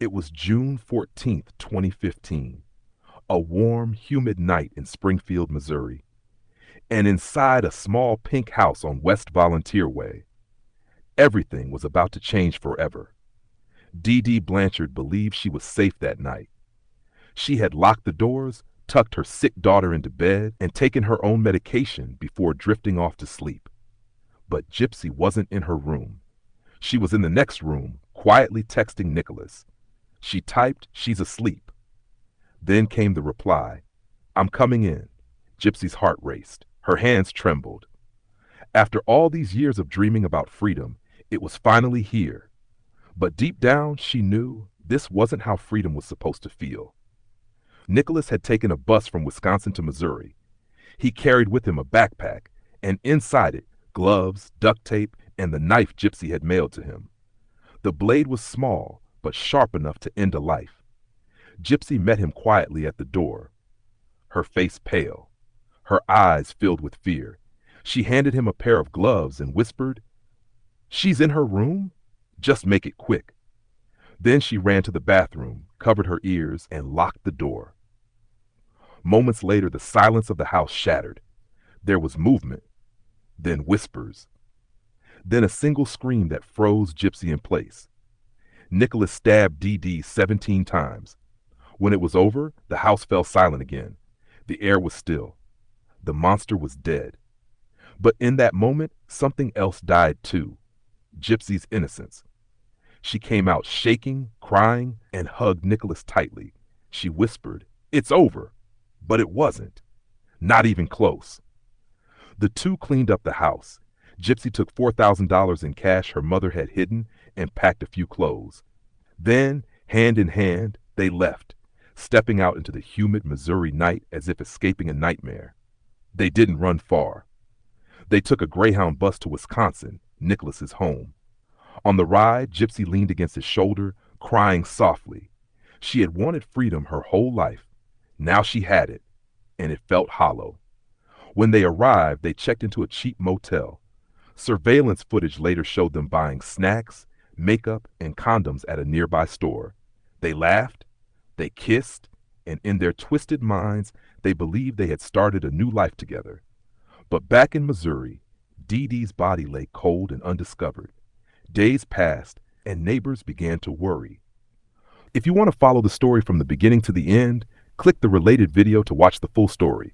It was June 14th, 2015, a warm, humid night in Springfield, Missouri, and inside a small pink house on West Volunteer Way, everything was about to change forever. Dee Dee Blanchard believed she was safe that night. She had locked the doors, tucked her sick daughter into bed, and taken her own medication before drifting off to sleep. But Gypsy wasn't in her room. She was in the next room, quietly texting Nicholas. She typed, "She's asleep." Then came the reply, "I'm coming in." Gypsy's heart raced. Her hands trembled. After all these years of dreaming about freedom, it was finally here. But deep down, she knew this wasn't how freedom was supposed to feel. Nicholas had taken a bus from Wisconsin to Missouri. He carried with him a backpack, and inside it, gloves, duct tape, and the knife Gypsy had mailed to him. The blade was small, but sharp enough to end a life. Gypsy met him quietly at the door, her face pale, her eyes filled with fear. She handed him a pair of gloves and whispered, "She's in her room? Just make it quick." Then she ran to the bathroom, covered her ears, and locked the door. Moments later, the silence of the house shattered. There was movement, then whispers, then a single scream that froze Gypsy in place. Nicholas stabbed Dee Dee 17 times. When it was over, the house fell silent again. The air was still. The monster was dead. But in that moment, something else died too. Gypsy's innocence. She came out shaking, crying, and hugged Nicholas tightly. She whispered, "It's over." But it wasn't. Not even close. The two cleaned up the house. Gypsy took $4,000 in cash her mother had hidden and packed a few clothes. Then, hand in hand, they left, stepping out into the humid Missouri night as if escaping a nightmare. They didn't run far. They took a Greyhound bus to Wisconsin, Nicholas's home. On the ride, Gypsy leaned against his shoulder, crying softly. She had wanted freedom her whole life. Now she had it, and it felt hollow. When they arrived, they checked into a cheap motel. Surveillance footage later showed them buying snacks, makeup, and condoms at a nearby store. They laughed, they kissed, and in their twisted minds, they believed they had started a new life together. But back in Missouri, Dee Dee's body lay cold and undiscovered. Days passed, and neighbors began to worry. If you want to follow the story from the beginning to the end, click the related video to watch the full story.